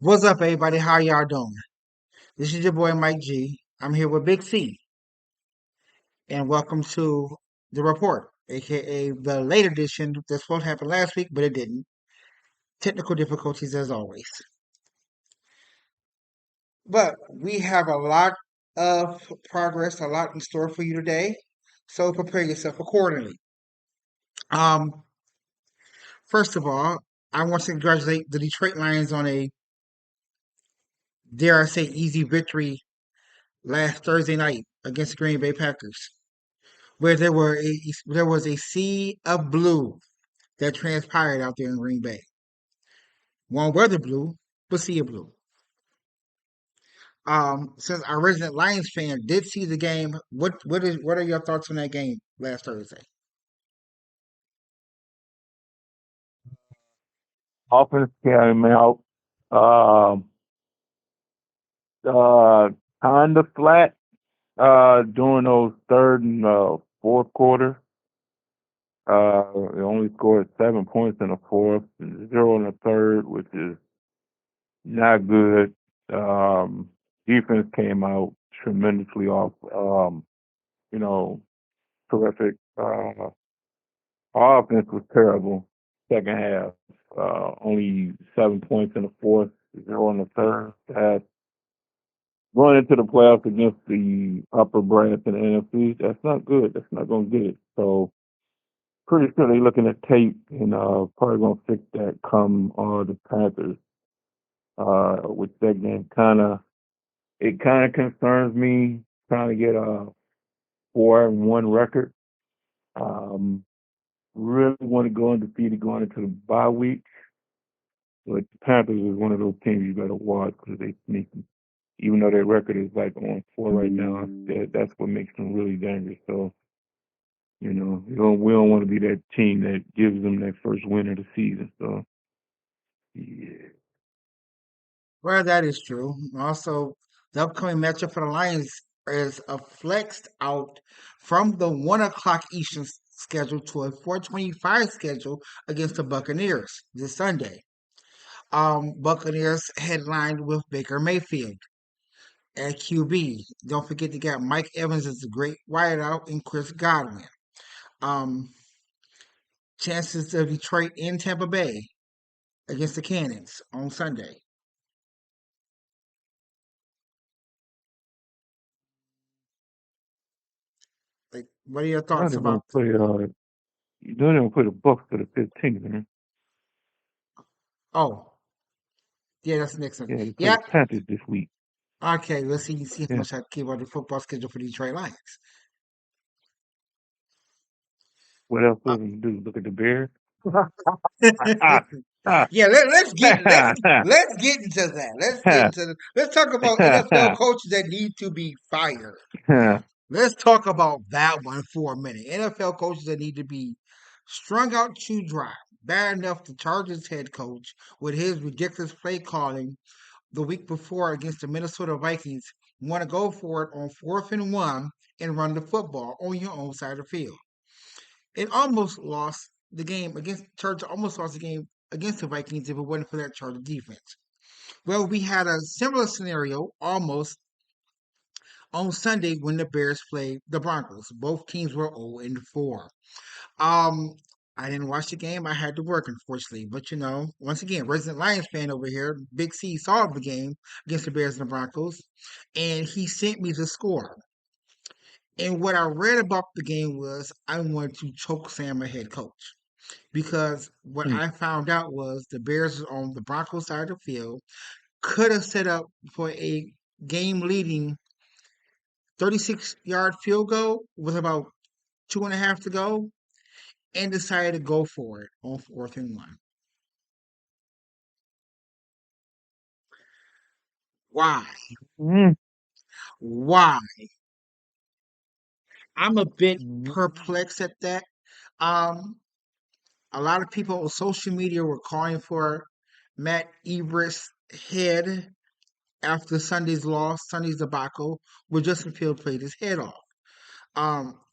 What's up, everybody? How y'all doing? This is your boy Mike G. I'm here with Big C, and welcome to the report, aka the late edition that's supposed to happen last week, but it didn't. Technical difficulties as always. But we have a lot of progress, a lot in store for you today, so prepare yourself accordingly. Um, First of all, I want to congratulate the Detroit Lions on a, dare I say, easy victory last Thursday night against the Green Bay Packers, where there was a sea of blue that transpired out there in Green Bay. One weather blue, but sea of blue. Since our resident Lions fan did see the game, what are your thoughts on that game last Thursday? Offense came out um uh kind of flat during those third and fourth quarter. They only scored 7 points in the fourth, zero in the third, which is not good. Um, Defense came out tremendously off. You know, terrific. Offense was terrible. Second half, only 7 points in the fourth, zero in the third. Going into the playoffs against the upper brass in the NFC, that's not good. That's not going to get it. So pretty sure they're looking at tape and probably going to fix that come the Panthers. Which that game kind of concerns me. Trying to get a 4-1 record. Um, Really want to go undefeated going into the bye week. But the Panthers is one of those teams you got to watch because they sneaky. Even though their record is like on four right now, that's what makes them really dangerous. So, we don't want to be that team that gives them that first win of the season. So, yeah. Well, that is true. Also, the upcoming matchup for the Lions is a flexed out from the 1 o'clock Eastern schedule to a 4:25 schedule against the Buccaneers this Sunday. Buccaneers headlined with Baker Mayfield at QB. Don't forget to get Mike Evans as a great wideout and Chris Godwin. Um, Chances of Detroit in Tampa Bay against the Cannons on Sunday. Like, what are your Now thoughts they're going about? to play, they're going to play the Bucks to the 15th, man. Oh, yeah, that's next one. Yeah, they play the Yep. Panthers this week. Okay, let's see how Yeah. much I keep on the football schedule for the Detroit Lions. What else Uh, are we do? Look at the Bears? yeah, let's get into that. Let's talk about NFL coaches that need to be fired. Let's talk about that one for a minute. NFL coaches that need to be strung out to dry. Bad enough the Chargers head coach with his ridiculous play calling the week before against the Minnesota Vikings want to go for it on 4th and 1 and run the football on your own side of the field. It almost lost the game against Chargers. Almost lost the game against the Vikings if it wasn't for that Charger defense. Well, we had a similar scenario almost on Sunday when the Bears played the Broncos. Both teams were 0-4. Um, I didn't watch the game. I had to work, unfortunately. But once again, resident Lions fan over here, Big C saw the game against the Bears and the Broncos, and he sent me the score. And what I read about the game was I wanted to choke Sam, a head coach, because what I found out was the Bears on the Broncos side of the field could have set up for a game-leading 36-yard field goal with about two and a half to go, and decided to go for it on 4th and 1. Why? Mm. Why? I'm a bit Mm. perplexed at that. Um, a lot of people on social media were calling for Matt Eberst's head after Sunday's loss, Sunday's debacle, where Justin Field played his head off.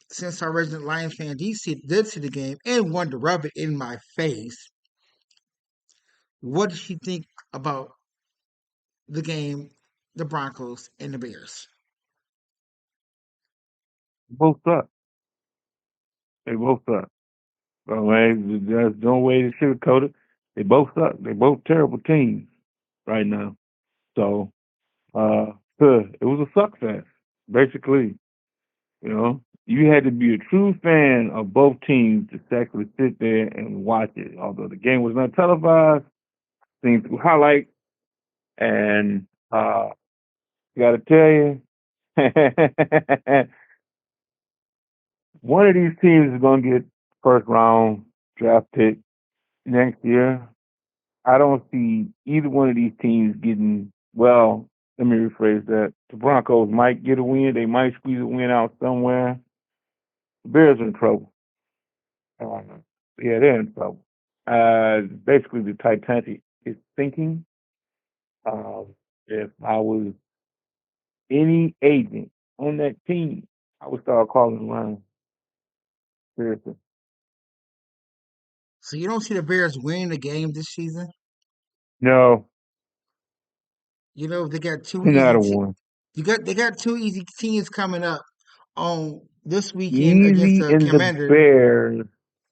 Since our resident Lions fan did see the game and wanted to rub it in my face, what did he think about? the game, the Broncos and the Bears? Both suck. They both suck. So, man, there's no way to sugarcoat it. They both suck. They both terrible teams right now. So, it was a suck fest, basically. You know, you had to be a true fan of both teams to actually sit there and watch it. Although the game was not televised, seen through highlights, and got to tell you, one of these teams is going to get first round draft pick next year. I don't see either one of these teams getting, well, let me rephrase that. The Broncos might get a win. They might squeeze a win out somewhere. The Bears are in trouble. Uh, yeah, they're in trouble. Basically, the Titanic is sinking. If I was any agent on that team, I would start calling around. Seriously. So you don't see the Bears winning the game this season? No, You know they got two not easy. a one. They got two easy teams coming up on this weekend against Easy the in the Commanders. Bears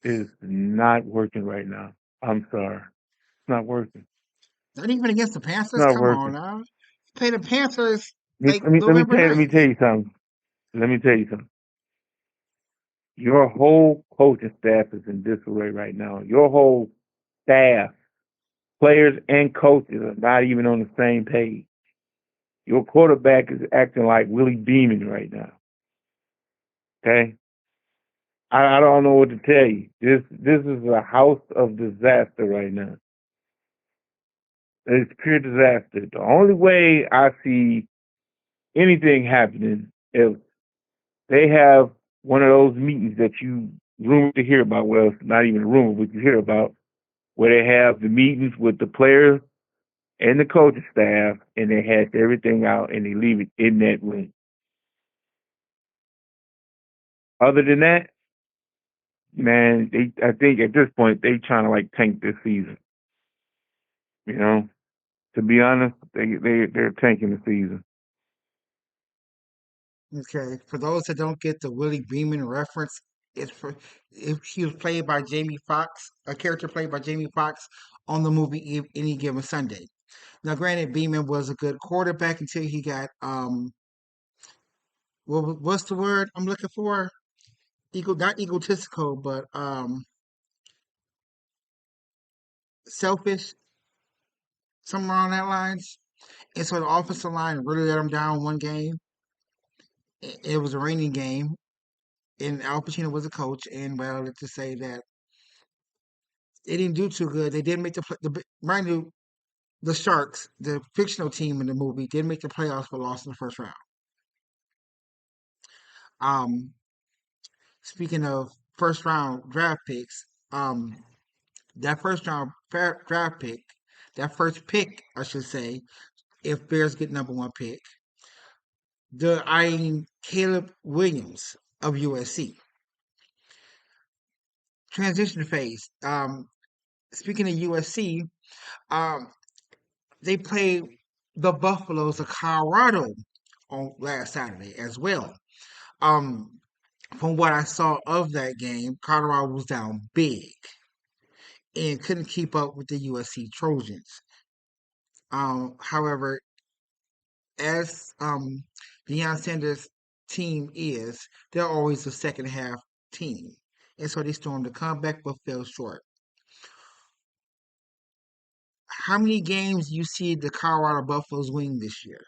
is not working right now. I'm sorry. It's not working. Not even against the It's Panthers. not Come on working. now, play the Panthers Let like me let me November tell you, let me 9th. tell you something. Let me tell you something. Your whole coaching staff is in disarray right now. Your whole staff, players and coaches, are not even on the same page. Your quarterback is acting like Willie Beeman right now. Okay, I don't know what to tell you. This is a house of disaster right now. It's pure disaster. The only way I see anything happening is they have one of those meetings that you rumor to hear about. Well, it's not even a rumor, but you hear about where they have the meetings with the players and the coaching staff, and they hash everything out and they leave it in that room. Other than that, man, I think at this point they trying to like tank this season. You know, to be honest, they're tanking the season. Okay, for those that don't get the Willie Beeman reference, it's for if he was played by Jamie Foxx, a character played by Jamie Foxx on the movie Any Given Sunday. Now, granted, Beeman was a good quarterback until he got what's the word I'm looking for? Not egotistical, but selfish, somewhere along that lines. And so the offensive line really let him down one game. It was a raining game, and Al Pacino was a coach. And well, let's just say that they didn't do too good. They didn't make mind you, the Sharks, the fictional team in the movie, did make the playoffs but lost in the first round. Um, Speaking of first round draft picks, that first round draft pick, that first pick, I should say, if Bears get number one pick, they're eyeing Caleb Williams of USC. Transition phase. Speaking of USC, um, they played the Buffaloes of Colorado on last Saturday as well. Um, from what I saw of that game, Colorado was down big and couldn't keep up with the USC Trojans. However, as Deion Sanders' team is, they're always a second half team. And so they stormed the comeback but fell short. How many games you see the Colorado Buffaloes win this year?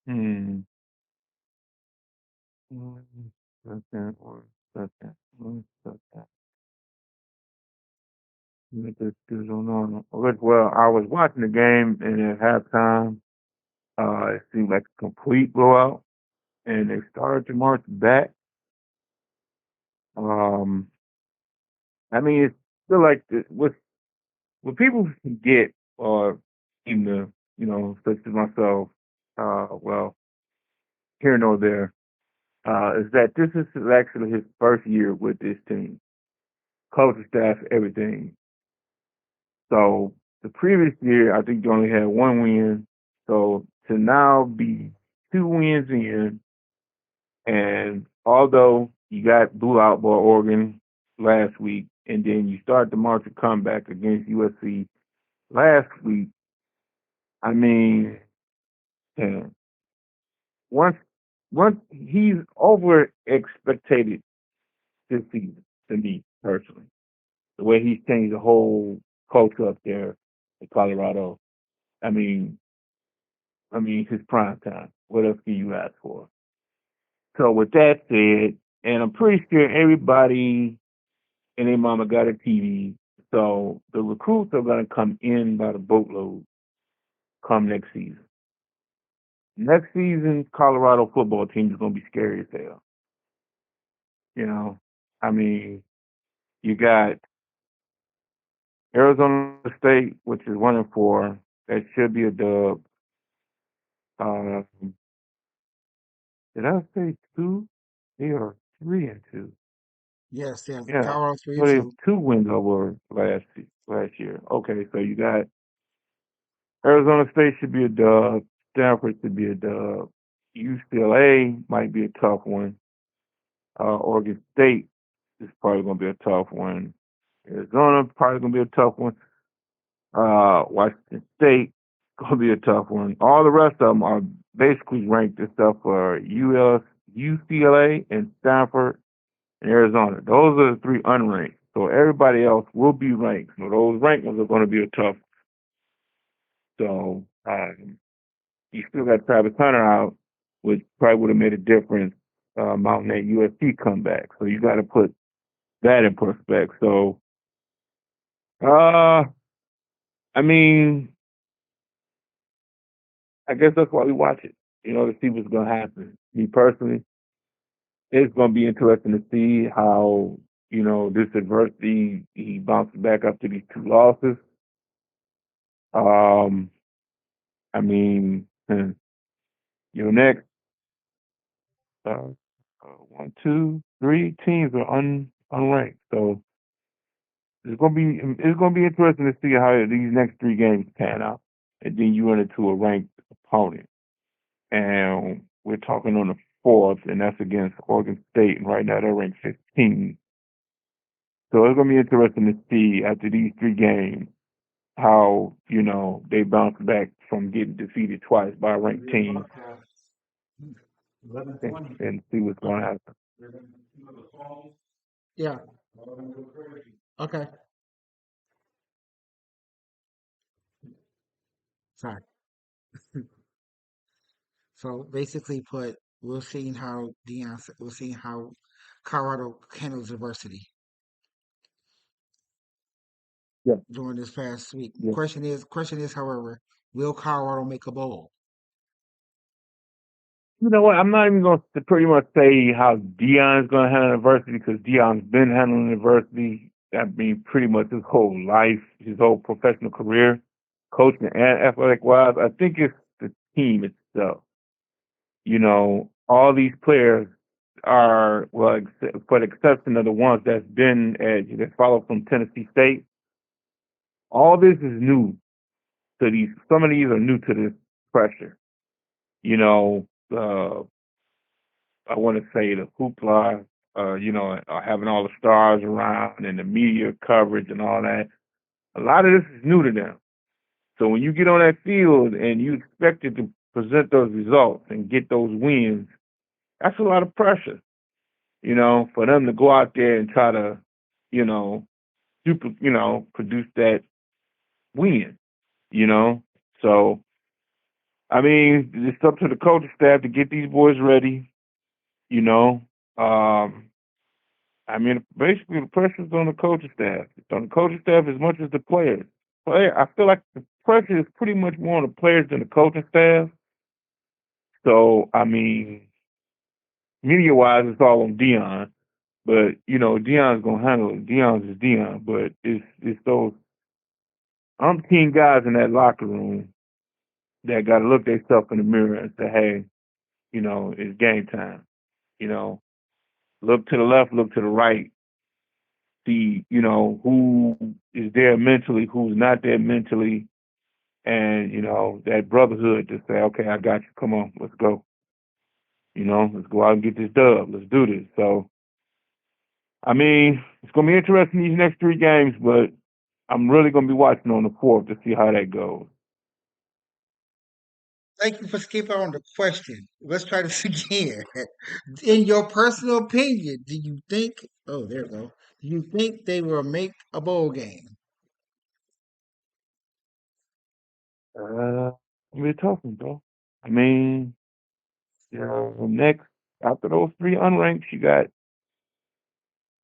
Hmm. Second or second. One second. Let me just do it on. Well, I was watching the game, and at halftime, it seemed like a complete blowout, and they started to march back. Um, I mean, it's still like what people forget, or even the such as myself, well, here nor there, is that this is actually his first year with this team, coaching staff, everything. So the previous year, I think you only had one win. So to now be two wins in, and although you got blew out by Oregon last week, and then you start the march of comeback against USC last week, I mean, yeah, once once he's over expected this season to me personally. The way he's changed the whole culture up there in Colorado. I mean, his prime time. What else can you ask for? So with that said, and I'm pretty sure everybody and their mama got a TV. So the recruits are gonna come in by the boatload come next season. Next season, Colorado football team is gonna be scary as hell. You know, I mean, you got Arizona State, which is 1-4. That should be a dub. Um, did I say two? They are 3-2. Yes, yes. Yeah. Colorado three So and they have two. two wins over last year. Okay, so you got Arizona State should be a dub. Stanford should be a dub. UCLA might be a tough one. Oregon State is probably going to be a tough one. Arizona probably going to be a tough one. Washington State going to be a tough one. All the rest of them are basically ranked except for UCLA and Stanford and Arizona. Those are the three unranked. So everybody else will be ranked. So those ranked ones are going to be a tough. So you still got Travis Hunter out, which probably would have made a difference. Mountain that USC comeback. So you got to put that in perspective. So, uh, I mean, I guess that's why we watch it. To see what's going to happen. Me personally, it's going to be interesting to see how this adversity he bounces back after these two losses. Um, I mean, next uh, one, two, three teams are unranked, so it's gonna be interesting to see how these next three games pan out, and then you run into a ranked opponent, and we're talking on the fourth, and that's against Oregon State, and right now they're ranked 15. So it's gonna be interesting to see after these three games how they bounce back from getting defeated twice by a ranked team, 11 and, 20. and see what's going to happen. Yeah. Okay. Sorry. So basically, put we'll see how Colorado handles adversity Yeah, during this past week. yeah. Question is, however, will Colorado make a bowl? You know what? I'm not even going to pretty much say how Dion's going to handle adversity because Dion's been handling adversity. I mean, pretty much his whole life, his whole professional career, coaching and athletic wise. I think it's the team itself. All these players are, well, for the exception of the ones that follow from Tennessee State. All this is new to these. Some of these are new to this pressure. You know, uh, I want to say the hoopla, having all the stars around and the media coverage and all that. A lot of this is new to them. So when you get on that field and you expected to present those results and get those wins, that's a lot of pressure, for them to go out there and try to, you know, produce that win, you know. So, I mean, it's up to the coaching staff to get these boys ready, you know. Um, I mean, basically, the pressure's on the coaching staff. It's on the coaching staff as much as the players. I feel like the pressure is pretty much more on the players than the coaching staff. So, I mean, media-wise, it's all on Dion. But Dion's gonna handle it. Dion's is Dion. But it's those umpteen guys in that locker room that got to look themselves in the mirror and say, "Hey, it's game time." You know, look to the left, look to the right, see, who is who's there mentally, who's not there mentally, and that brotherhood to say, okay, I got you. Come on, let's go. Let's go out and get this dub. Let's do this. So, I mean, it's gonna be interesting these next three games, but I'm really gonna be watching on the fourth to see how that goes. Thank you for skipping on the question. Let's try this again. In your personal opinion, do you think? Oh, there we go. Do you think they will make a bowl game? We're talking, though. I mean, next after those three unranked, you got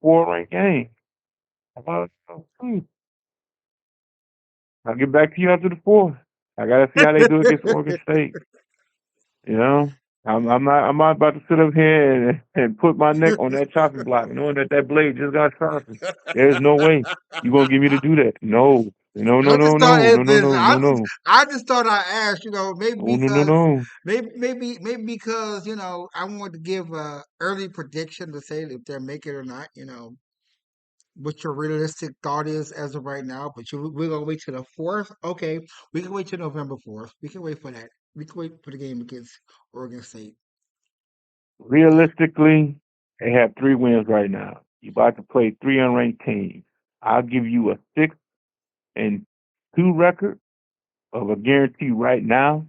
four ranked games. Uh, I'll get back to you after the fourth. I gotta see how they do against Oregon State. You know, I'm not about to sit up here and put my neck on that chopping block, knowing that blade just got sharpened. There's no way you're gonna get me to do that. No, no, no, I just no, thought no, it no, no, is. no, no, no, I just thought I asked. Maybe no, no, no, because no. maybe because I wanted to give a early prediction to say if they're making it or not. What your realistic thought is as of right now. But we're gonna wait till the fourth. Okay, we can wait till November 4th. We can wait for that. We can wait for the game against Oregon State. Realistically, they have three wins right now. You're about to play three unranked teams. I'll give you a 6-2 record of a guarantee right now.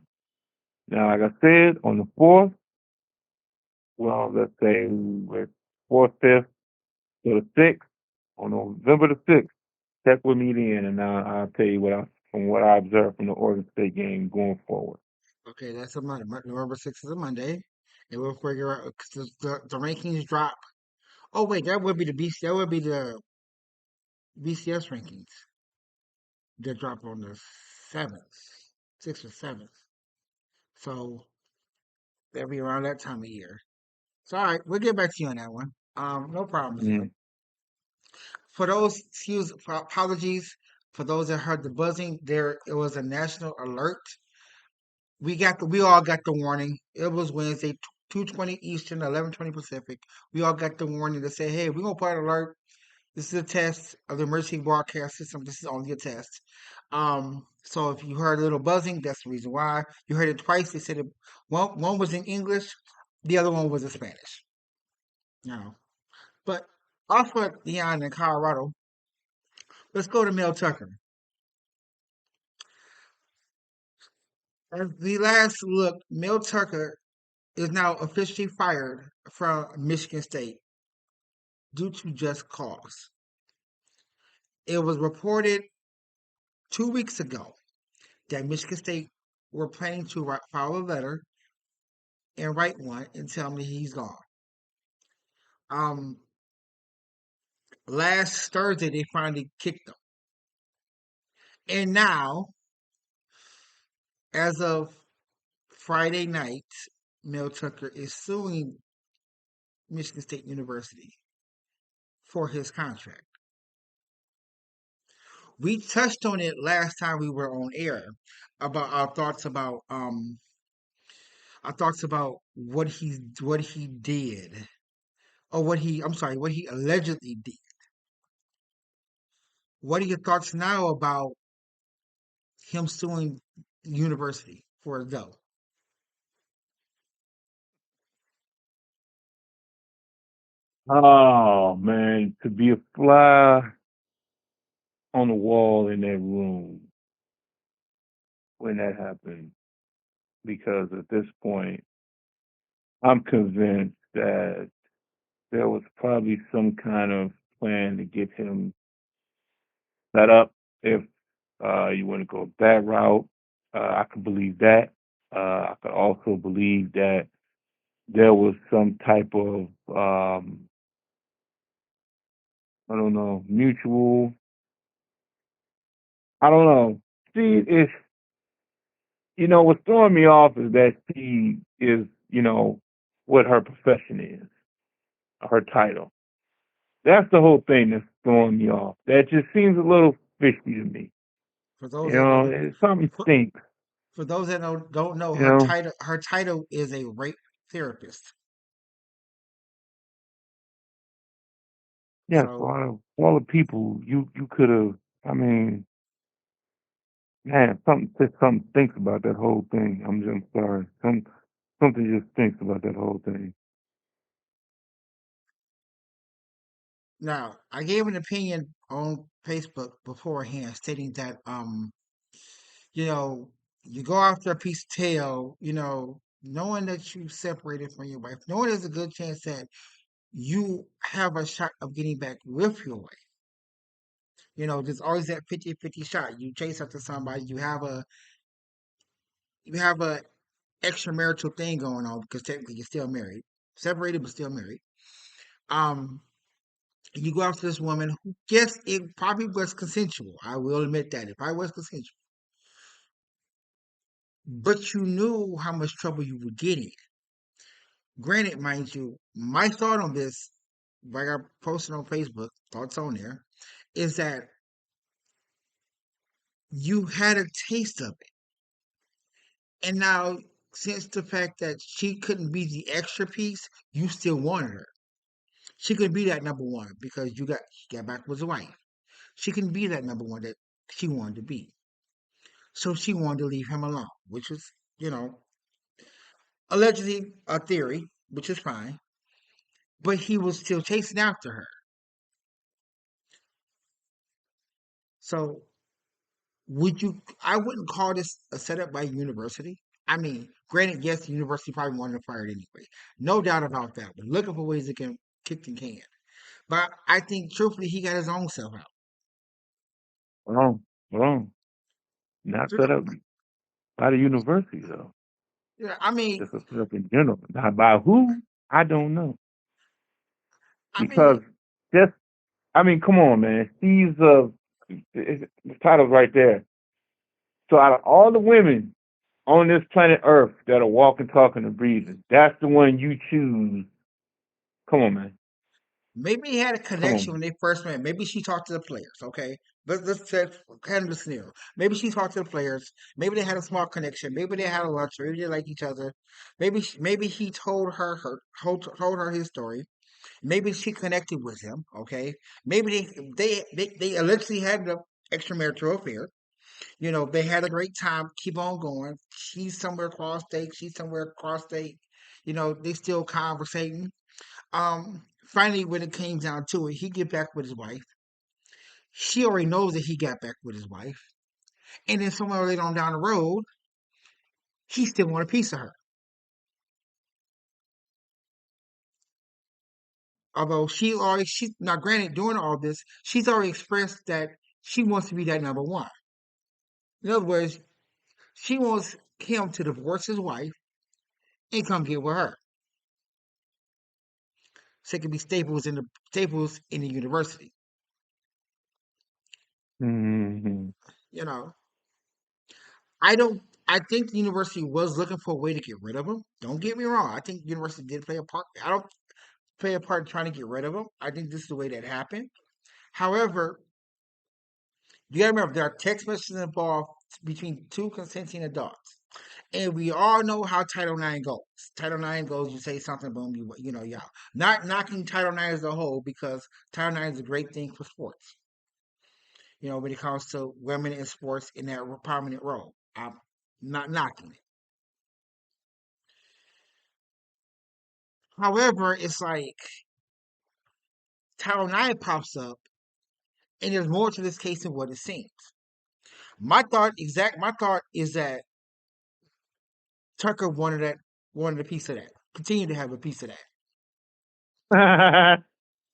Now, like I said, on the fourth, well, let's say we're fourth, fifth, to the sixth, on November the sixth. Check with me then, and I'll tell you from what I observed from the Oregon State game going forward. Okay, that's a Monday. November 6th is a Monday, and we'll figure out 'cause the rankings drop. Oh wait, that would be the BC. That would be the BCS rankings that drop on the 7th, 6th or 7th. So that'll be around that time of year. So all right, we'll get back to you on that one. No problems there. Mm. For those, apologies for those that heard the buzzing. There, it was a national alert. We all got the warning. It was Wednesday, 2:20 Eastern, 11:20 Pacific. We all got the warning to say, hey, we're gonna put an alert. This is a test of the emergency broadcast system. This is only a test. So if you heard a little buzzing, that's the reason why. You heard it twice. They said one was in English, the other one was in Spanish. No, but off of Leon in Colorado, let's go to Mel Tucker. As the last look, Mel Tucker is now officially fired from Michigan State due to just cause. It was reported 2 weeks ago that Michigan State were planning to file a letter and write one and tell me he's gone. Um, Last Thursday they finally kicked him, and now, as of Friday night, Mel Tucker is suing Michigan State University for his contract. We touched on it last time we were on air about our thoughts about what he did, or what he allegedly did. What are your thoughts now about him suing the university for his dough? Oh man, to be a fly on the wall in that room when that happened, because at this point, I'm convinced that there was probably some kind of plan to get him set up. If you want to go that route, I could believe that. I could also believe that there was some type of I don't know, mutual. I don't know. See, it's what's throwing me off is that she is, what her profession is, her title. That's the whole thing that's throwing me off. That just seems a little fishy to me. For those that Something for, stinks. for those that don't know, You know, her title is a rape therapist. yeah. So For all the people you could have. I mean, man, something thinks about that whole thing. I'm sorry. Something just thinks about that whole thing. Now, I gave an opinion on Facebook beforehand stating that you know, you go after a piece of tail, knowing that you separated from your wife, knowing there's a good chance that you have a shot of getting back with your wife. There's always that 50-50 shot. You chase after somebody, you have a extramarital thing going on because technically you're still married. Separated but still married. Um you go after this woman who, yes, it probably was consensual. I will admit that. It probably was consensual. But you knew how much trouble you were getting. Granted, mind you, my thought on this, like I posted on Facebook, thoughts on there, is that you had a taste of it. And now, since the fact that she couldn't be the extra piece, you still wanted her. She couldn't be that number one because she got back with his wife. She couldn't be that number one that she wanted to be. So she wanted to leave him alone, which was, you know, allegedly a theory, which is fine. But he was still chasing after her. So I wouldn't call this a setup by university. I mean, granted, yes, the university probably wanted to fire it anyway. No doubt about that. But looking for ways to get him kicked and can. But I think truthfully he got his own self out. Wrong, wrong. Not You set know, up by the university though. yeah, I mean Just a set up in general. Not by who? I don't know. I Because mean, just, I mean, come on, man. The title's right there. So out of all the women on this planet Earth that are walking, talking, and breathing, that's the one you choose. Come on, man. maybe he had a Come connection on. when they first met. Maybe she talked to the players, okay? Let's say kind of the scenario. Maybe she talked to the players. Maybe they had a small connection. Maybe they had a lunch. Maybe they like each other. Maybe he told her his story. Maybe she connected with him. Okay. Maybe they allegedly had an extramarital affair. They had a great time. Keep on going. She's somewhere across state. She's somewhere across state. They still conversating. Finally, when it came down to it, he get back with his wife. She already knows that he got back with his wife. And then somewhere later on down the road, he still want a piece of her. Although she now granted during all this, she's already expressed that she wants to be that number one. In other words, she wants him to divorce his wife and come get with her. So it can be staples in the university. Hmm. You know, I don't. I think the university was looking for a way to get rid of him. Don't get me wrong. I think the university did play a part. I don't play a part in trying to get rid of him. I think this is the way that happened. However, you gotta remember there are text messages involved between two consenting adults. And we all know how Title IX goes. Title IX goes, you say something, boom, y'all. Not knocking Title IX as a whole because Title IX is a great thing for sports. When it comes to women in sports in that prominent role. I'm not knocking it. However, it's like Title IX pops up, and there's more to this case than what it seems. My thought is that Tucker wanted a piece of that. Continue to have a piece of that.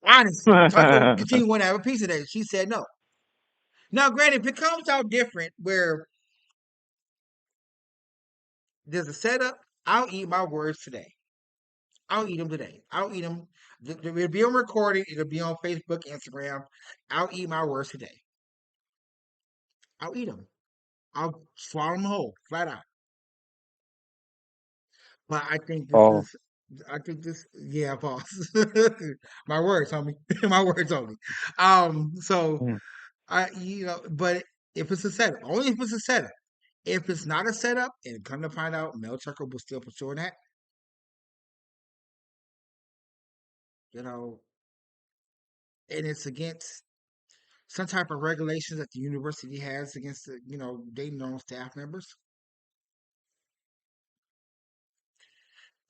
Honestly, Tucker continued to have a piece of that. She said no. Now, granted, if it comes out different, where there's a setup, I'll eat my words today. I'll eat them today. I'll eat them. It'll be on recording. It'll be on Facebook, Instagram. I'll eat my words today. I'll eat them. I'll swallow them whole, flat out. But Oh. I think this, yeah, boss. My words, homie. My words only. So Mm. but if it's a setup, only if it's a setup. If it's not a setup, and come to find out, Mel Tucker was still pursuing that, you know, and it's against some type of regulations that the university has against dating their own staff members,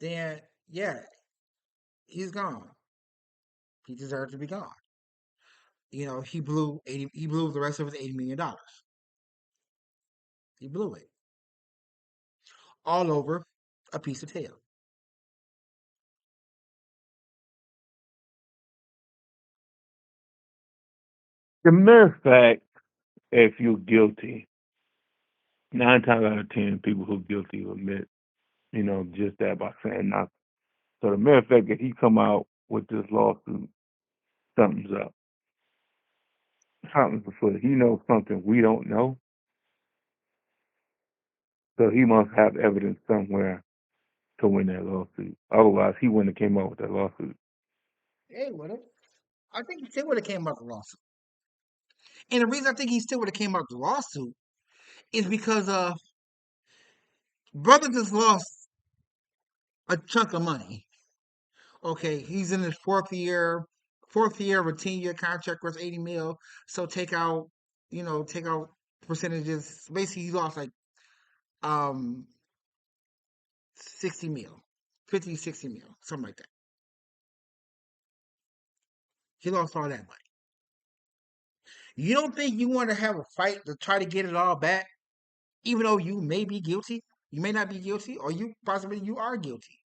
then yeah, he's gone. He deserved to be gone. He blew the rest of his $80 million. He blew it all over a piece of tail. The mere fact, if you're guilty, 9 times out of 10, people who are guilty will admit, just that by saying nothing. So the mere fact that he come out with this lawsuit, something's up. Something's afoot. He knows something we don't know, so he must have evidence somewhere to win that lawsuit. Otherwise, he wouldn't have came out with that lawsuit. Hey, would have. I think he still would have came out the lawsuit. And the reason I think he still would have came out the lawsuit is because brother just lost a chunk of money. Okay, he's in his fourth year of a 10-year contract worth 80 mil. So take out percentages. Basically, he lost like um 60 mil, 50, 60 mil, something like that. He lost all that money. You don't think you want to have a fight to try to get it all back, even though you may be guilty? You may not be guilty, or you are guilty.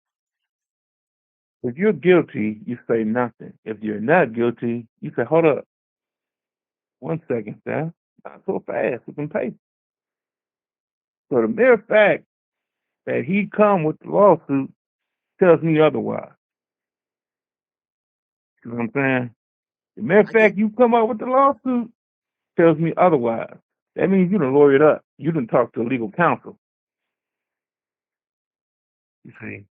If you're guilty, you say nothing. If you're not guilty, you say, hold up, 1 second, Sam. Not so fast. We can pay. So the mere fact that he come with the lawsuit tells me otherwise. You know what I'm saying? The mere I get fact you come out with the lawsuit tells me otherwise. That means you done lawyered up. You done talked to legal counsel. You see,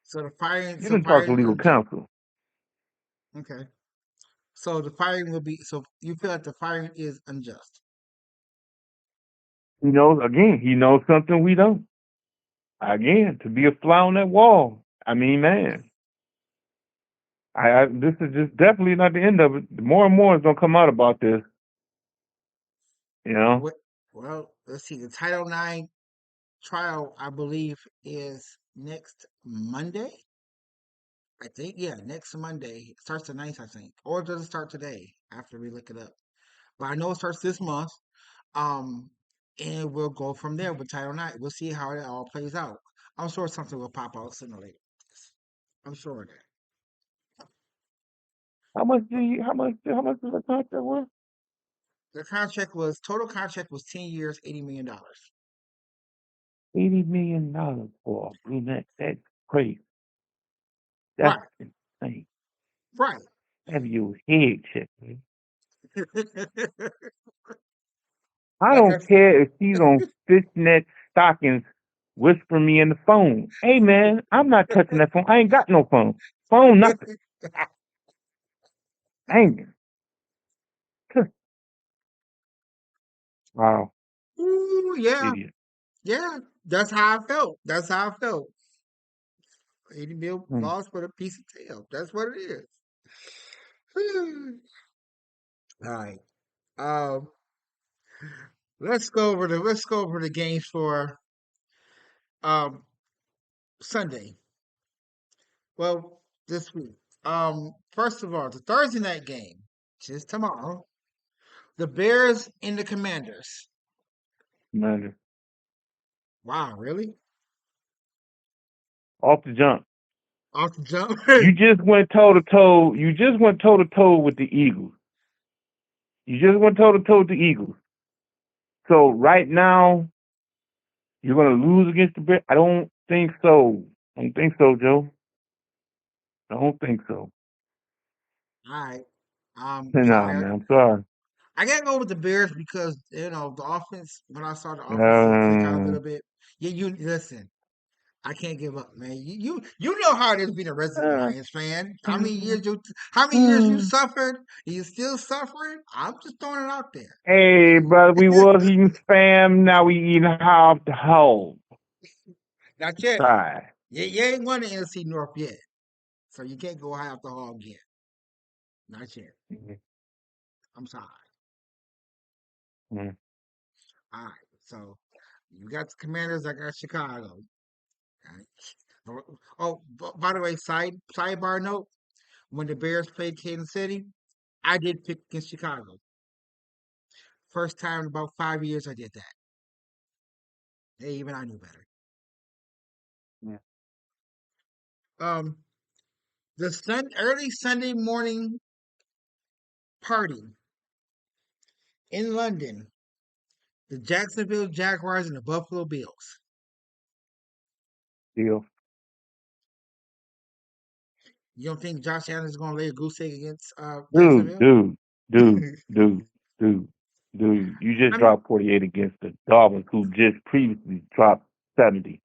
so the firing, you so done talked to firing legal unjust. counsel. Okay, so the firing will be. So you feel like the firing is unjust, He knows something we don't. Again, to be a fly on that wall. I mean, man, this is just definitely not the end of it. More and more is gonna come out about this. You know, what? Well, let's see. The Title IX trial, I believe, is next Monday. I think, yeah, next Monday. It starts the ninth, I think. Or does it start today after we look it up? But I know it starts this month. Um, and we'll go from there with Title IX. We'll see how it all plays out. I'm sure something will pop out sooner or later. I'm sure of that. how much is the contract worth? The total contract was 10 years, $80 million. $80 million for a brunette. That's crazy. That's Right, insane. right. Have your head checked, man. I Like I don't care if she's on fishnet stockings whispering me in the phone. Hey man, I'm not touching that phone. I ain't got no phone. Phone nothing. Dang it. Wow. Ooh, yeah, Idiot. yeah. That's how I felt. That's how I felt. 80 mil Hmm. lost for a piece of tail. That's what it is. All right. Um, let's go over the games for um Sunday. Well, this week. First of all, the Thursday night game, which is tomorrow. The Bears and the Commanders. Man, Wow, really? off the jump. Off the jump. You just went toe to toe. You just went toe to toe with the Eagles. You just went toe to toe with the Eagles. So right now, you're gonna lose against the Bears. I don't think so. I don't think so, Joe. I don't think so. All right. Yeah, Nah, man. I'm sorry. I gotta go with the Bears because the offense. When I saw the offense start to click out a Uh, little bit, yeah, you listen. I can't give up, man. You know how it is being a resident uh, Lions fan. uh, How many years you uh. suffered? Are you still suffering? I'm just throwing it out there. Hey, brother, we was eating spam. Now we eating half the whole. Not yet. Sorry. You ain't won the NFC North yet, so you can't go high off the hog yet. Not yet. I'm sorry. Mm. All right. So you got the Commanders. I got Chicago. All right. Oh, by the way, sidebar note: when the Bears played Kansas City, I did pick against Chicago. First time in about 5 years I did that. Hey, even I knew better. Yeah. Um, the early Sunday morning party in London, the Jacksonville Jaguars and the Buffalo Bills. Deal. You don't think Josh Allen is going to lay a goose egg against Dude, Jacksonville? dude, dude, dude, dude, dude. You just I mean, dropped 48 against the Dolphins, who just previously dropped 70.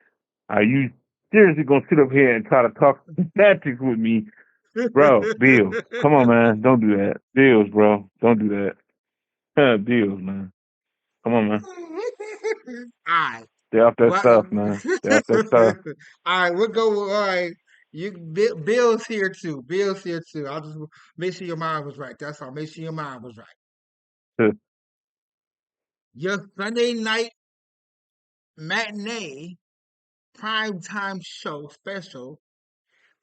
Are you seriously gonna sit up here and try to talk semantics with me, bro? Bills, come on, man, don't do that. Bills, bro, don't do that. Bills, man, come on, man. I Stay off that well, stuff, man. Stay off that stuff. all right, we'll go. All right, Bill's here too. Bill's here too. I'll just make sure your mind was right. That's all. Make sure your mind was right. Your Sunday night matinee primetime show special.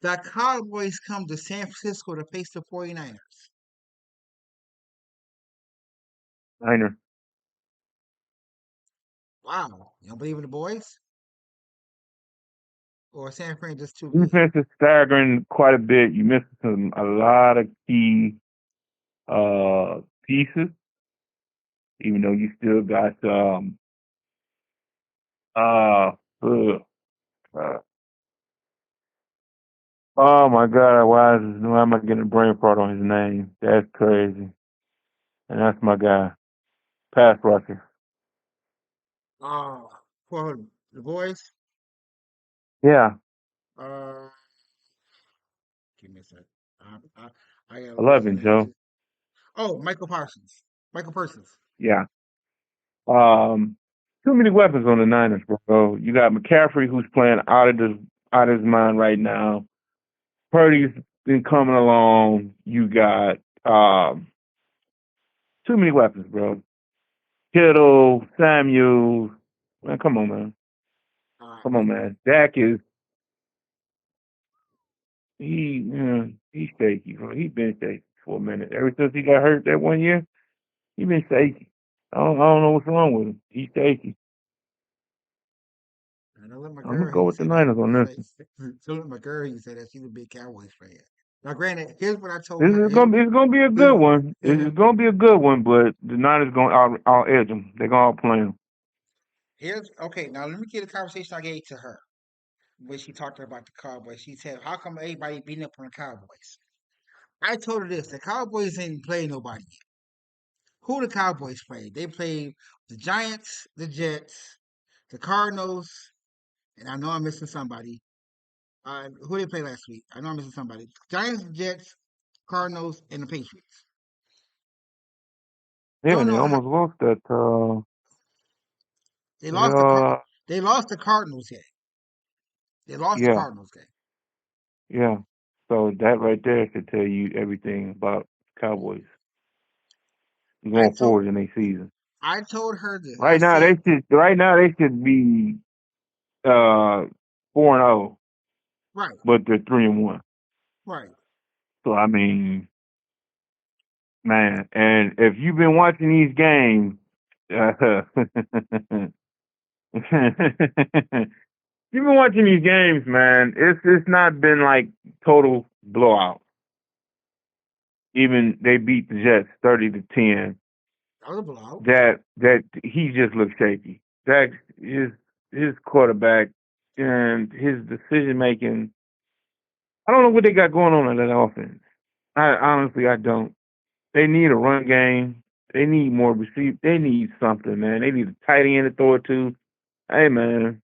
The Cowboys come to San Francisco to face the 49ers. Niner. Wow, you don't believe in the boys, or San Fran just too good? Defense is staggering quite a bit. You missed a lot of key uh pieces, even though you still got uh, uh, uh oh my god, why am I getting a brain fart on his name? That's crazy. And that's my guy. Pass rusher. Oh, for the boys. Yeah. Uh, give me a sec. I got a list of 11, names. Joe. Oh, Michael Parsons. Michael Parsons. Yeah. Um Too many weapons on the Niners, bro. You got McCaffrey who's playing out of his mind right now. Purdy's been coming along. You got too many weapons, bro. Kittle, Samuel. Man, come on, man. Uh, Come on, man. Dak is he's shaky, bro. He's been shaky for a minute. Ever since he got hurt that one year, he been shaky. I don't know what's wrong with him. He's shaky. I know let my I'm gonna girl go he with the said that. Niners on this one. So let my girl he said that she's a big Cowboys fan. Now, granted, here's what I told This her. is gonna be it's gonna be a good one. It's gonna be a good one, but the Niners gonna out edge them. They're gonna outplay them. Here's okay. Now let me get a conversation I gave to her when she talked to her about the Cowboys. She said, "How come everybody beating up on the Cowboys?" I told her this: the Cowboys ain't playing nobody yet. Who the Cowboys played? They played the Giants, the Jets, the Cardinals, and I know I'm missing somebody. Who they play last week? I know I'm missing somebody. Giants, Jets, Cardinals, and the Patriots. Yeah, Don't they know how almost lost that. they lost the Yeah, they lost the Cardinals game. They lost the yeah, Cardinals game. yeah. So that right there should tell you everything about Cowboys I going told forward in their season. I told her this. I said, Right now they should be 4-0, right, but they're 3-1. right. So I mean, man, and if you've been watching these games, you've been watching these games, man. It's not been like total blowout. Even they beat the Jets 30-10. That was a blowout. That he just looks shaky. That his quarterback and his decision making. I don't know what they got going on in that offense. I don't. They need a run game. They need more receive. They need something, man. They need a tight end to throw it to. Hey, man.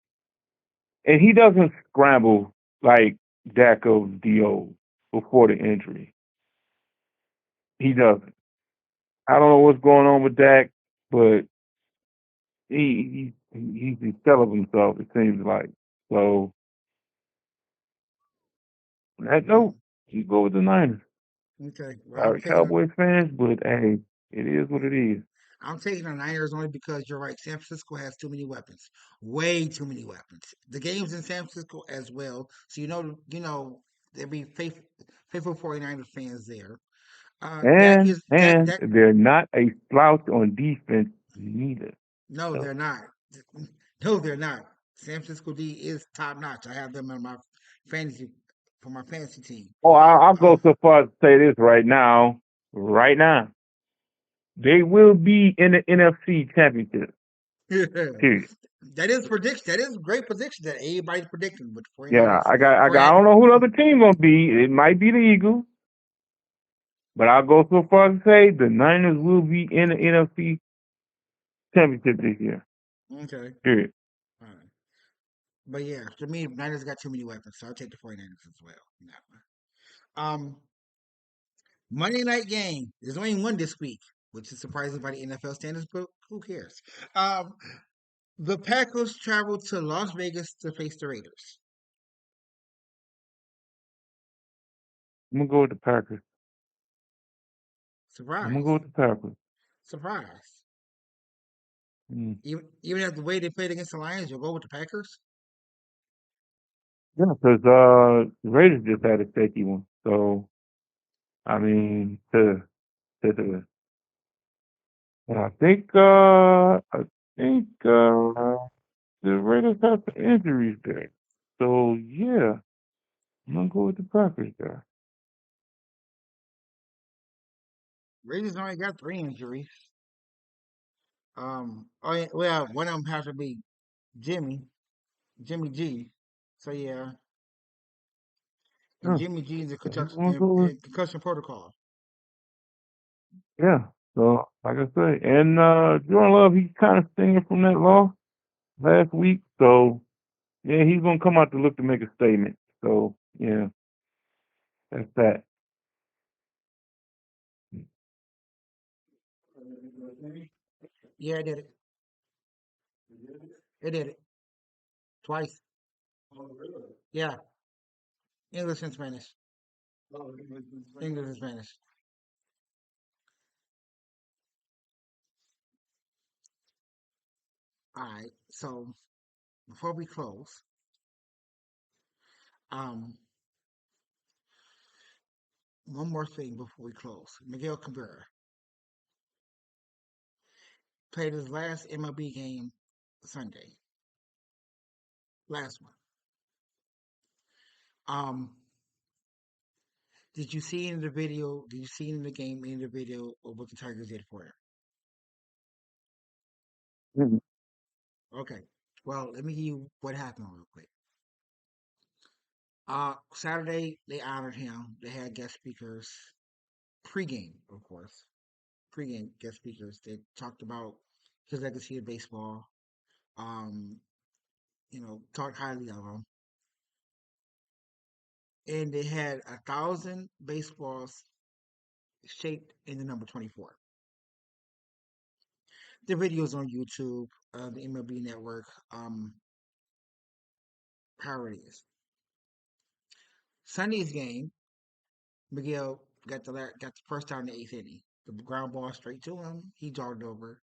And he doesn't scramble like Dak of the old before the injury. He doesn't. I don't know what's going on with Dak, but he's the shell of himself. It seems like. So on that Mm, note, you go with the Niners. okay, well, I'm Sorry, taking them. Cowboys fans, but hey, it is what it is. I'm taking the Niners only because you're right. San Francisco has too many weapons, way too many weapons. The game's in San Francisco as well, so there'll be faithful 49er fans there. Dak And is Dak. and Dak. they're not a slouch on defense neither. No, So they're not. No, they're not. San Francisco D is top notch. I have them in my fantasy for my fantasy team. oh, I'll Uh, go so far as to say this right now. Right now, they will be in the NFC Championship. Period. that is prediction. That is a great prediction that everybody's predicting with the Yeah, 49ers. I 49, don't know who the other team gonna be. It might be the Eagles, but I'll go so far as to say the Niners will be in the NFC Championship this year. okay. Period. All right. But yeah, to me, Niners got too many weapons, so I'll take the 49ers as well. In that one. Monday night game. There's only one this week, which is surprising by the NFL standards, but who cares? Um, the Packers travel to Las Vegas to face the Raiders. I'm gonna go with the Packers. I'm gonna go Surprise. with the Packers. Surprise. Mm. Even after the way they played against the Lions, you'll go with the Packers? Yeah, because the Raiders just had a shaky one. So I mean, and I think the Raiders have some injuries there. So yeah, I'm gonna go with the Packers there. Raiders only got three injuries. Oh yeah, well, one of them has to be Jimmy, Jimmy G. So yeah, and Yeah, Jimmy G is a so I'm gonna go with concussion protocol. yeah. So like I say, and Jordan Love, he's kind of stinging from that loss last week. So yeah, he's gonna come out to look to make a statement. So yeah, that's that. Yeah, I did it. It did it twice. Yeah, English and Spanish. English and Spanish. All right. So before we close, um, one more thing before we close. Miguel Cabrera played his last MLB game Sunday. Last one. Um, did you see in the video? Did you see in the game in the video of what the Tigers did for him? Mhm. Okay. Well, let me give you what happened real quick. Saturday they honored him. They had guest speakers pregame, of course. Pregame guest speakers. They talked about his legacy of baseball. Um, talked highly of him. And they had 1,000 baseballs shaped in the number 24. The videos on YouTube, the MLB Network, how it is. Sunday's game, Miguel got the first down in the eighth inning. The ground ball straight to him. He jogged over,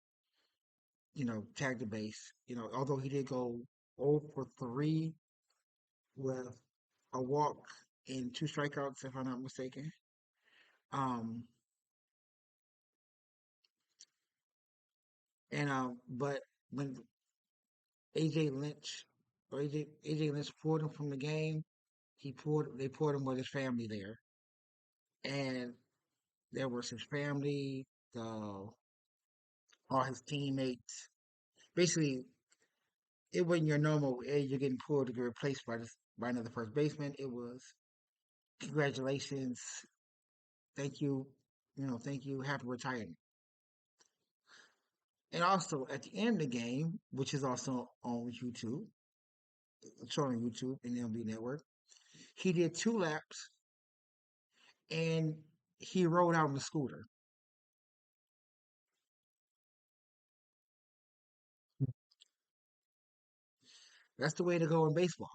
tagged the base. Although he did go 0 for 3 with a walk and two strikeouts, if I'm not mistaken. Um, but when AJ Lynch AJ Lynch pulled him from the game, they pulled him with his family there, and there was his family, all his teammates. Basically, it wasn't your normal, hey, you're getting pulled to get replaced by another first baseman. It was congratulations, thank you, thank you, happy retirement. And also at the end of the game, which is also on YouTube, shown on YouTube and MLB Network, he did 2 laps and he rode out on the scooter. That's the way to go in baseball.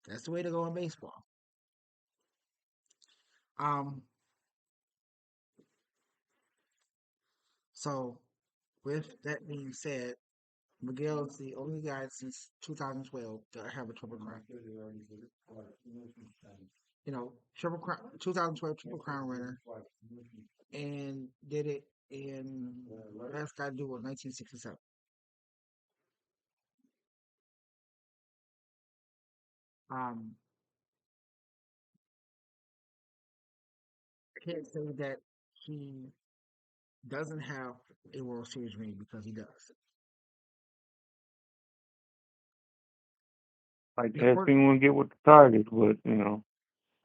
That's the way to go in baseball. Um, so with that being said, Miguel is the only guy since 2012 to have a triple crown. Triple crown, 2012 triple crown winner, and did it in last guy to do it 1967. Um, I can't say that he doesn't have a World Series ring because he does. Like The that important, thing won't get with the Tigers, but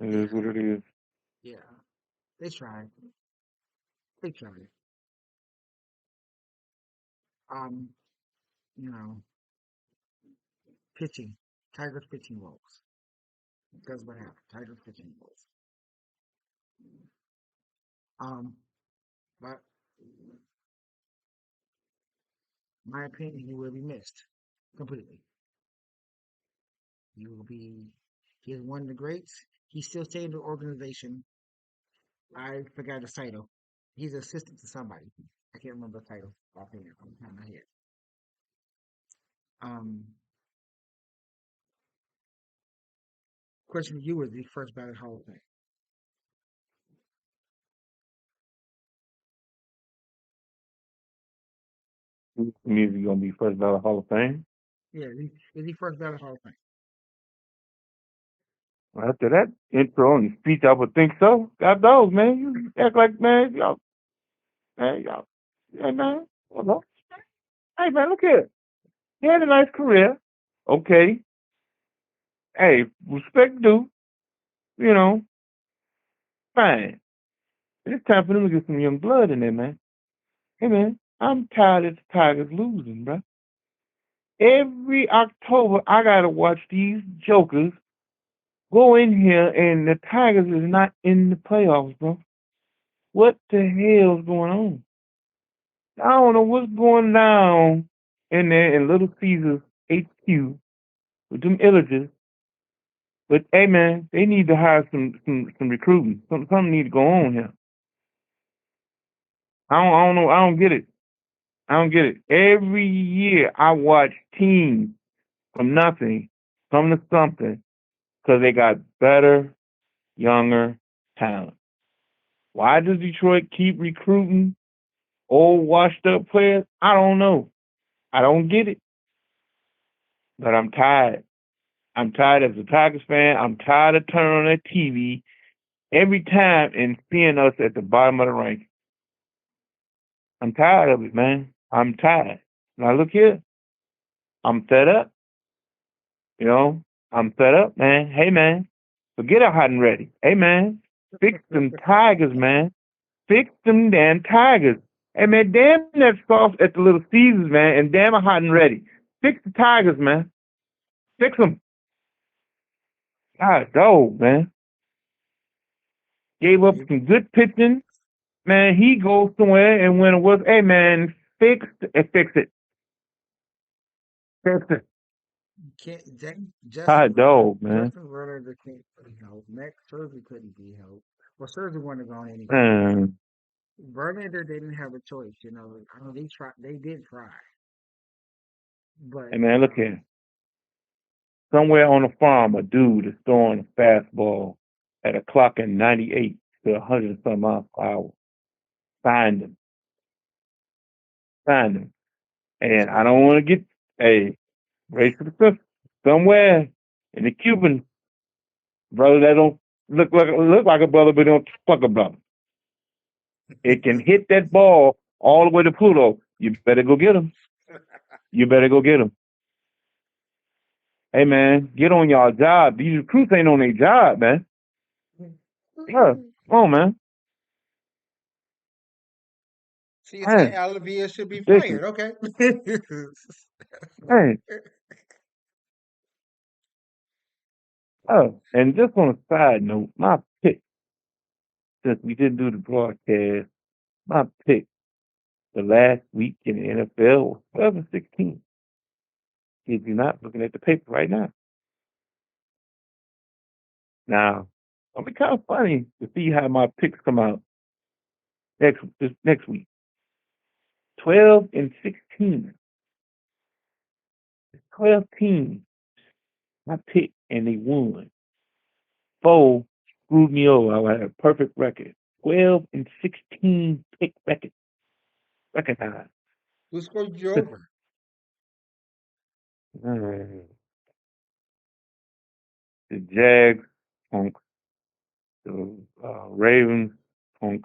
it yeah, is what it is. yeah, they tried, they tried. Um, you know, pitching, Tigers pitching woes. That's what happened. Tigers pitching woes. Um, but my opinion, he will be missed completely. He will be. He is one of the greats. He's still staying in the organization. I forgot his title. He's assistant to somebody. I can't remember the title offhand. I'm top of my head. Um, question to you is the first ballot Hall of Fame. To me, is he gonna be first ballot Hall of Fame? Yeah, is he first ballot Hall of Fame? After that intro and speech, I would think so. God knows, man. You act like y'all, hey man, well, hey man, look here. He had a nice career. Okay, hey, respect due. You know, fine. It's time for them to get some young blood in there, man. Hey man, I'm tired of the Tigers losing, bro. Every October, I gotta watch these jokers go in here, and the Tigers is not in the playoffs, bro. What the hell's going on? I don't know what's going down in there in Little Caesars HQ with them illiters. But hey, man, they need to hire some recruiting. Something need to go on here. I don't know. I don't get it. I don't get it. Every year I watch teams from nothing come to something because they got better, younger talent. Why does Detroit keep recruiting old, washed up players? I don't know. I don't get it. But I'm tired. I'm tired as a Tigers fan. I'm tired of turning on that TV every time and seeing us at the bottom of the rank. I'm tired of it, man. I'm tired. Now look here. I'm fed up. You know, I'm fed up, man. Hey, man, forget a hot and ready. Hey, man, fix them Tigers, man. Fix them damn Tigers. Hey, man, damn that soft at the Little Caesars, man, and damn a hot and ready. Fix the Tigers, man. Fix them. God, dog, man. Gave up You, some good pitching. Man, he goes somewhere and when it was, hey, man, fix it. Fix it. can't. God, dog, man. Justin Verlander can't be helped. Max Scherzer couldn't be helped. Well, Scherzer wasn't going anyway. Man. Verlander didn't have a choice. I mean, they tried. They did try, but Hey, man, look here. Somewhere on a farm, a dude is throwing a fastball at a clock in 98 to 100 and some miles per hour. Find him. Find him. it's And I crazy. don't want to get a race to the fifth. Somewhere in the Cuban brother that don't look like a brother, but don't fuck a brother. It can hit that ball all the way to Pluto. You better go get him. You better go get him. Hey man, get on y'all job. These recruits ain't on their job, man. Yeah, come on, man. See, you say Man, Alavia should be ridiculous. fired. Okay. Hey, oh, and just on a side note, my pick, since we didn't do the broadcast, my pick the last week in the NFL was 12-16. If you're not looking at the paper right now. Now, it'll be kind of funny to see how my picks come out next week. 12-16. 12 teams I picked and they won. Four screwed me over. I had a perfect record. 12-16 pick record time. Who scored you over? The Jags, punk. The Ravens, punk.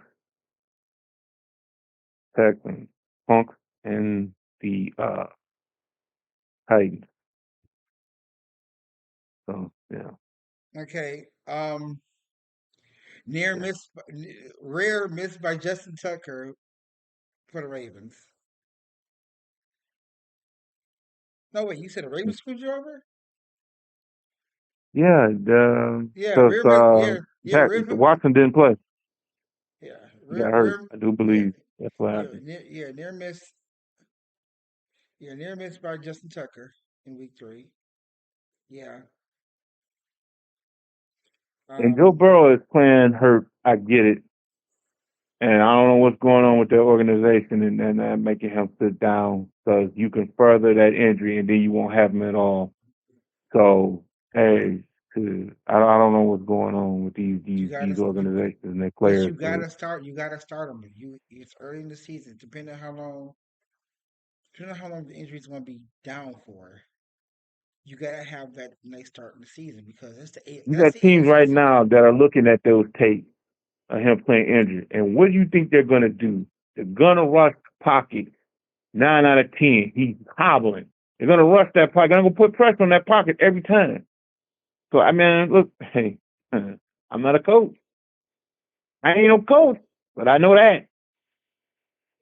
Texans, punk, and the Titans. So yeah. Okay. Near miss, rare miss by Justin Tucker for the Ravens. No, wait, you said the Ravens screwed you over? Yeah, Yeah, because rare miss. Yeah, yeah, Watson didn't play. yeah, He got hurt. I do yeah, believe that's what happened. near miss. Yeah, near miss by Justin Tucker in week 3. Yeah. And Joe Um, Burrow is playing hurt. I get it, and I don't know what's going on with their organization and that making him sit down because you can further that injury and then you won't have him at all. So hey, 'cause I don't know what's going on with you gotta, these organizations and their but players. But you gotta start them. It's early in the season. Depending on how long the injury's gonna be down for, you gotta have that nice start in the season because you that's got the teams AFC. right now that are looking at those tapes of him playing injured. And what do you think they're going to do? They're going to rush the pocket 9 out of 10. He's hobbling. They're going to rush that pocket. They're going to put pressure on that pocket every time. So, I mean, look, hey, I'm not a coach. I ain't no coach, but I know that.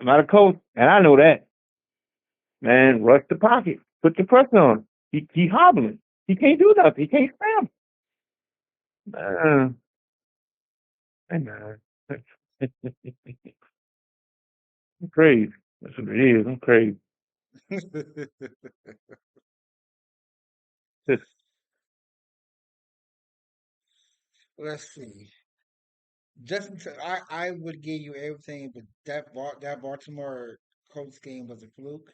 I'm not a coach, and I know that. Man, rush the pocket. Put the pressure on him. He hobbling. He can't do nothing. He can't scramble. Man, hey, man. I'm crazy. That's what it is. I'm crazy. Let's see. I would give you everything, but that Baltimore Colts game was a fluke.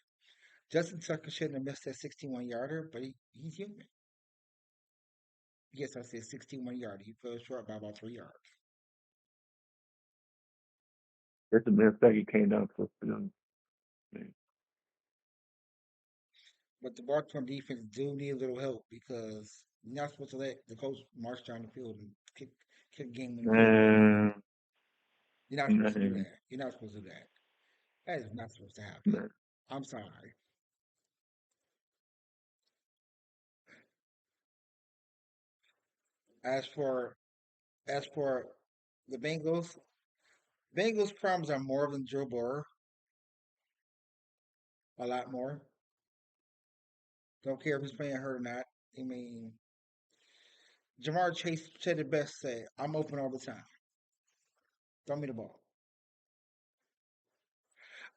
Justin Tucker shouldn't have missed that 61 yarder, but he's human. Yes, I said 61 yarder. He fell short by about 3 yards. That's the best thing he came down to. But the Baltimore defense do need a little help because you're not supposed to let the coach march down the field and kick game winning field goal on you. Man, You're not supposed to do man, that. You're not supposed to do that. That is not supposed to happen. man. I'm sorry. As for as for the Bengals problems are more than Joe Burrow, a lot more. Don't care if he's playing hurt or not. I mean, Jamar Chase said it best. Say, I'm open all the time. Throw me the ball.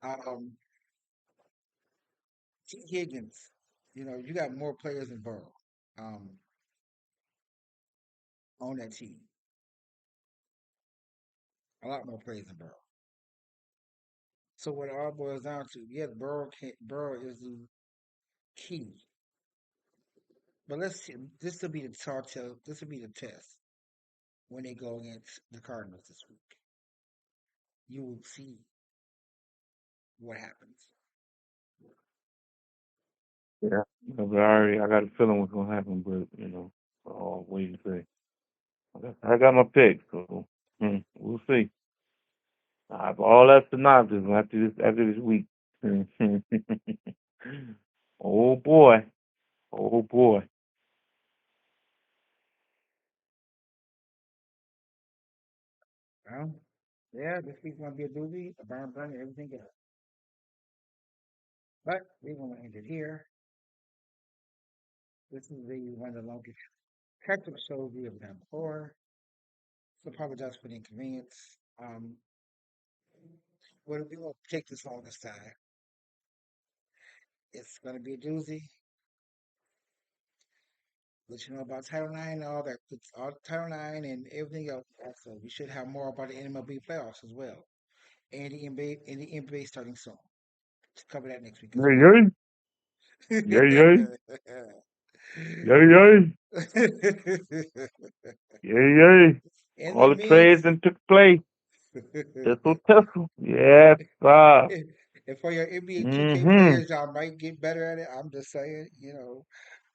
Um, T. Higgins, you got more players than Burrow um, on that team. A lot more players than Burrow. So what it all boils down to, yes, Burrow is the key. But let's see, this will be the telltale. This will be the test when they go against the Cardinals this week. You will see what happens. Yeah. But I got a feeling what's gonna happen, but I'll wait and see. I got my pick, so we'll see. I have all that synopsis after this week. Oh boy, oh boy. Well, yeah, this week's gonna be a doozy, a burn, everything else. But we're gonna end it here. This is one of the longest technical shows we have done before. So apologize for the inconvenience. What we will take this long this time. It's gonna be a doozy. Let you know about Title IX and all that. It's all Title IX and everything else. Also, we should have more about the MLB playoffs as well, and the NBA starting soon. It's coming out next week as Yay, well. yay, yay, yay, yay, yay, yay, yay. In the All the means, trades and took place. Tissle, tissle. Yes, sir. and for your NBA 2K Mm-hmm. players, y'all might get better at it. I'm just saying,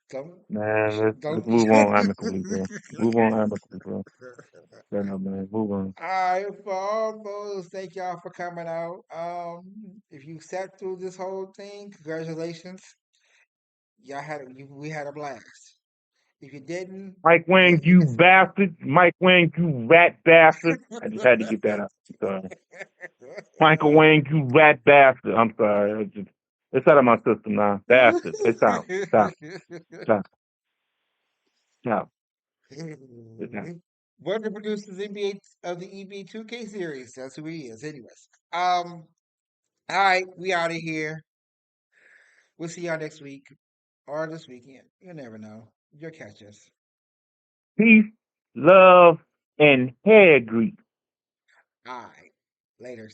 don't Man, let's don't. move on amicably, bro. Move on amicably, bro. Fair enough, man. Move on. All right, for all those, thank y'all for coming out. If you sat through this whole thing, congratulations. We had a blast. If you didn't, Mike Wang, you bastard. Mike Wang, you rat bastard. I just had to get that out. I'm sorry. Michael Wang, you rat bastard. I'm sorry. It's out of my system now. Bastard. It's out. Stop. Stop. Stop. It's out. One of the producers of the EB 2K series. That's who he is. Anyways. All right, we out of here. We'll see y'all next week or this weekend. You never know. You'll catch us. Peace, love, and hair grease. All right. Laters.